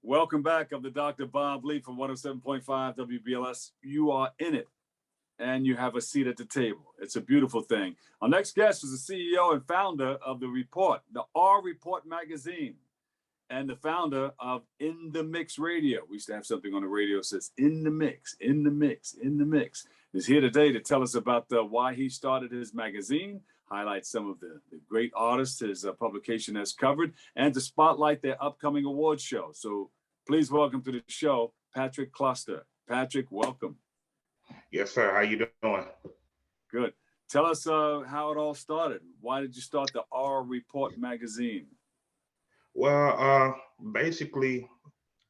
Welcome back. I'm the Dr. Bob Lee from 107.5 WBLS. You are in it, and you have a seat at the table. It's a beautiful thing. Our next guest is the CEO and founder of The Report, the R Report magazine, and the founder of In the Mix Radio. We used to have something on the radio that says, in the mix, in the mix, in the mix. He's here today to tell us about why he started his magazine, highlight some of the great artists his publication has covered, and to spotlight their upcoming award show. So please welcome to the show, Patrick Gloster. Patrick, welcome. Yes, sir. How you doing? Good. Tell us how it all started. Why did you start the R Report magazine? Well, basically,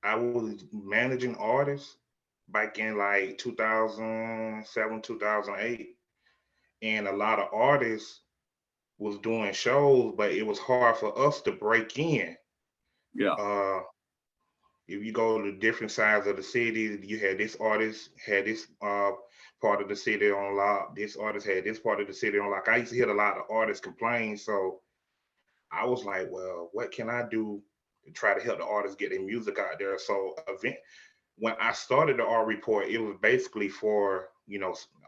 I was managing artists back in like 2007, 2008. And a lot of artists was doing shows, but it was hard for us to break in. Yeah. If you go to different sides of the city, you had this artist had this part of the city on lock. This artist had this part of the city on lock. I used to hear a lot of artists complain. So I was like, well, what can I do to try to help the artists get their music out there? So when I started the R Report, it was basically for,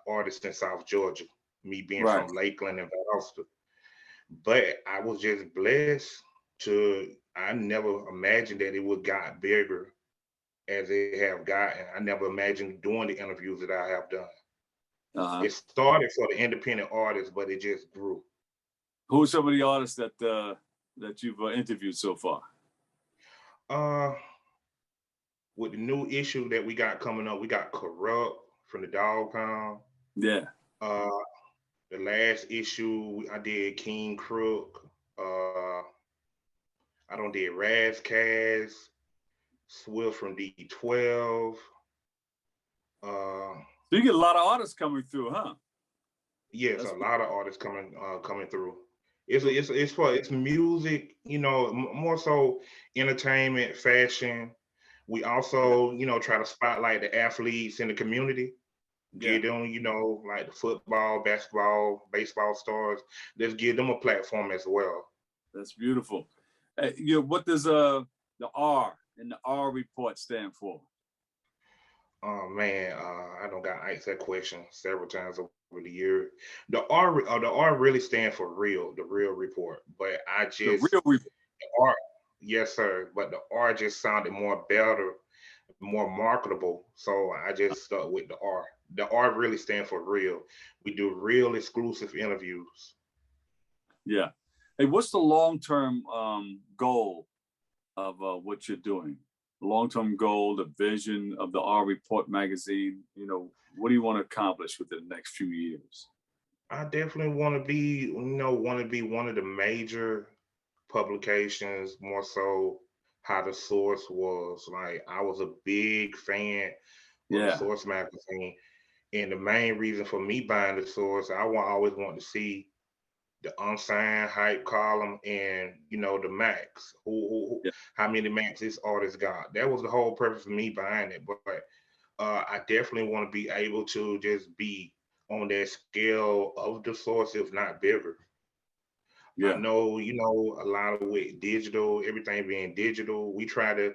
artists in South Georgia, me being Right. from Lakeland and Valdosta. But I was just blessed I never imagined that it would got bigger as it have gotten. I never imagined doing the interviews that I have done. Uh-huh. It started for the independent artists, but it just grew. Who are some of the artists that you've interviewed so far? With the new issue that we got coming up, we got Corrupt from the Dog Pound. Yeah. The last issue I did King Crook. I don't did Raz Kaz, Swift from D12. So you get a lot of artists coming through, huh? Yes, a lot of artists coming through. It's music, more so entertainment, fashion. We also, try to spotlight the athletes in the community. Give them, like the football, basketball, baseball stars. Let's give them a platform as well. That's beautiful. What does the R in the R Report stand for? Oh man, I don't got asked that question several times over the year. The R really stands for real, the real report. But The real report. the R, yes sir. But the R just sounded more better, more marketable. So I just stuck with the R. The R really stands for real. We do real exclusive interviews. Yeah. Hey, what's the long-term goal of what you're doing? The long-term goal, the vision of the R Report magazine. What do you want to accomplish within the next few years? I definitely want to be, one of the major publications, more so how the Source was. Like I was a big fan of the Source magazine. And the main reason for me buying the Source, always want to see the unsigned hype column and the max. How many max this artist got? That was the whole purpose of me buying it. But I definitely want to be able to just be on that scale of the Source, if not bigger. Yeah. I know, a lot of with digital, everything being digital, we try to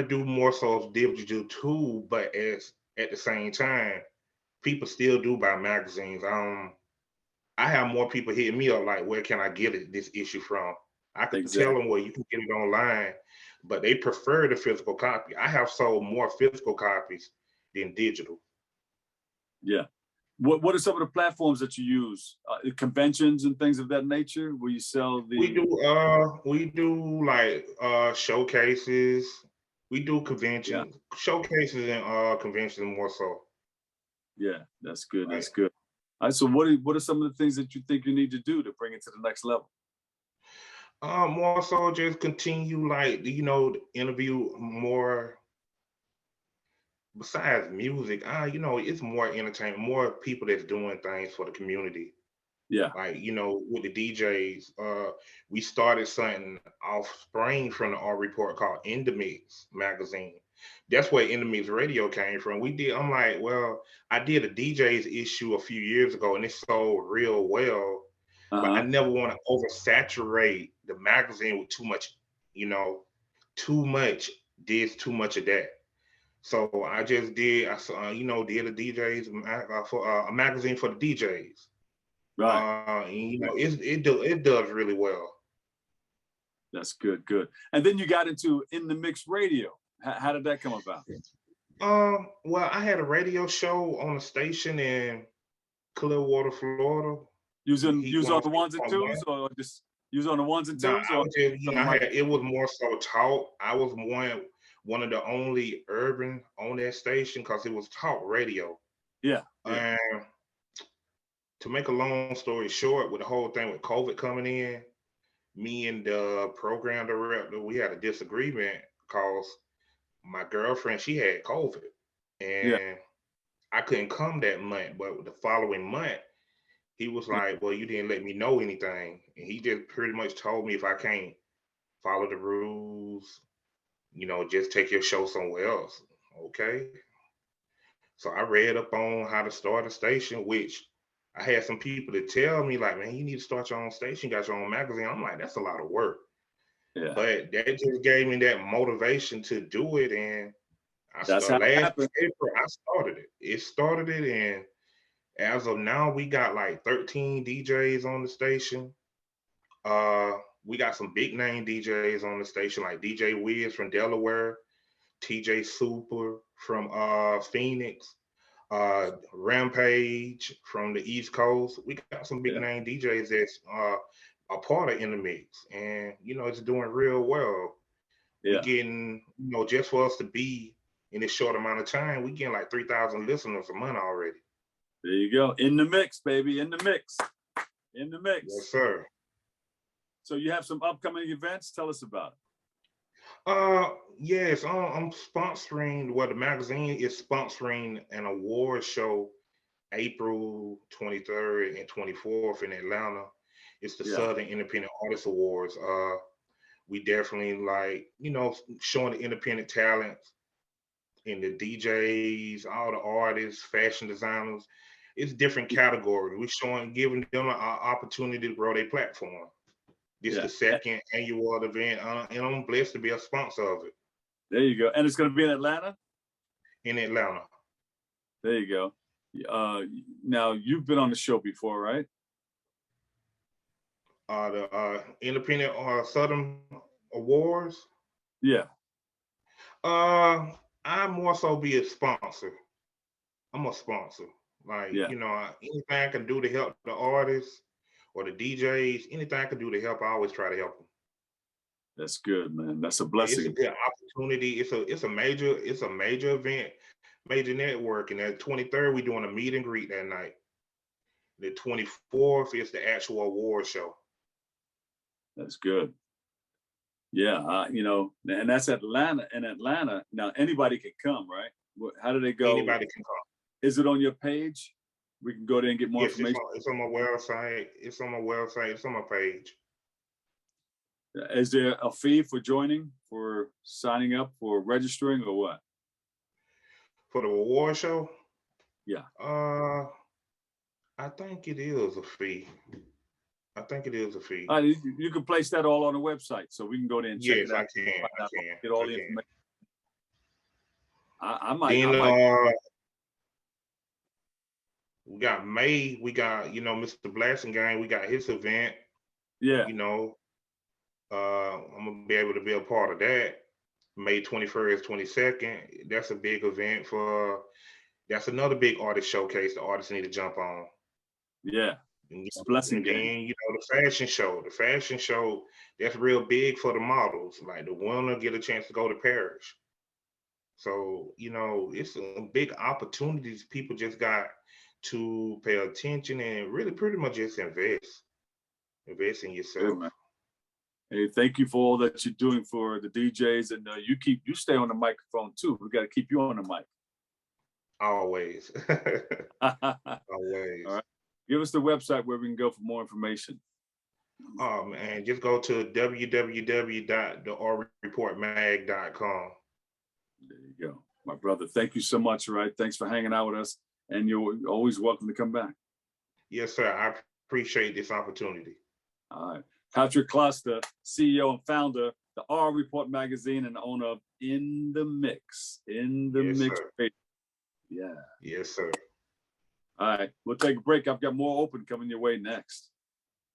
do more so digital too, but at the same time, people still do buy magazines. I have more people hitting me up like, where can I get this issue from? I could tell them, well, you can get it online, but they prefer the physical copy. I have sold more physical copies than digital. Yeah. What are some of the platforms that you use? Conventions and things of that nature, where you sell the? We do like showcases. We do conventions, showcases, and conventions more so. Yeah, that's good. Right. That's good. All right, so what are some of the things that you think you need to do to bring it to the next level? More so just continue, like, interview more. Besides music, it's more entertainment, more people that's doing things for the community. Yeah. Like, with the DJs, we started something off spring from the R Report called In the Mix magazine. That's where In the Mix Radio came from. I'm like, well, I did a DJ's issue a few years ago and it sold real well, but I never want to oversaturate the magazine with too much did too much of that. So I just did, did a for a magazine for the DJs. Right. And, it does really well. That's good. Good. And then you got into In the Mix Radio. How did that come about? Well, I had a radio show on a station in Clearwater, Florida. Use on Heat the ones and 106.1. twos, or just use on the ones and No, twos, I or was just, on the mic? it was more so talk. I was one of the only urban on that station because it was talk radio. Yeah. And to make a long story short, with the whole thing with COVID coming in, me and the program director, we had a disagreement because my girlfriend, she had COVID, Yeah. and I couldn't come that month. But the following month, he was Yeah. like, "Well, you didn't let me know anything," and he just pretty much told me if I can't follow the rules, just take your show somewhere else. Okay. So I read up on how to start a station, which I had some people to tell me, like, man, you need to start your own station, got your own magazine. I'm like, that's a lot of work. Yeah. But that just gave me that motivation to do it. And That's how it last happened. April, I started it. It started it. And as of now, we got like 13 DJs on the station. We got some big name DJs on the station, like DJ Wiz from Delaware, TJ Super from Phoenix, Rampage from the East Coast. We got some big Yeah. name DJs that's a part of In the Mix, and it's doing real well. We Yeah. getting, just for us to be in this short amount of time, we getting like 3,000 listeners a month already. There you go. In the mix, baby. In the mix. In the mix. Yes, sir. So you have some upcoming events. Tell us about it. Yes, I'm sponsoring. Well, the magazine is sponsoring an award show April 23rd and 24th in Atlanta. It's the Southern Independent Artist Awards. We definitely showing the independent talents in the DJs, all the artists, fashion designers. It's different categories. We're giving them an opportunity to grow their platform. This is the second annual event, and I'm blessed to be a sponsor of it. There you go. And it's going to be in Atlanta? In Atlanta. There you go. Now, you've been on the show before, right? The Independent Southern Awards? Yeah. I more so be a sponsor. I'm a sponsor. Anything I can do to help the artists or the DJs, anything I can do to help, I always try to help them. That's good, man. That's a blessing. It's a good opportunity. It's a major event, major network. And the 23rd, we're doing a meet and greet that night. The 24th is the actual award show. That's good. Yeah, and that's Atlanta. In Atlanta, now anybody can come, right? How do they go? Anybody can come. Is it on your page? We can go there and get more information. It's on my website. It's on my website. It's on my page. Is there a fee for joining, for signing up, for registering, or what? For the award show? Yeah. I think it is a fee. You can place that all on the website, so we can go there and check it out. Yes, I can. Get all the information. I might. We got May. We got Mr. Blasting Gang. We got his event. Yeah. I'm gonna be able to be a part of that. May 21st, 22nd. That's a big event that's another big artist showcase the artists need to jump on. Yeah. It's Blessing Gang. The fashion show, that's real big for the models. Like the winner get a chance to go to Paris. So, it's a big opportunities. People just got to pay attention and really pretty much just invest in yourself. Good, hey, thank you for all that you're doing for the DJs, and you stay on the microphone too. We got to keep you on the mic. Always. Always. All right. Give us the website where we can go for more information. Oh man, just go to www.thereportmag.com. There you go, my brother. Thank you so much. All right, thanks for hanging out with us, and you're always welcome to come back. Yes, sir. I appreciate this opportunity. All right, Patrick Gloster, CEO and founder the R Report magazine, and owner of In the Mix. In the Yes, Mix. sir. Yeah. Yes, sir. All right. We'll take a break. I've got more open coming your way next.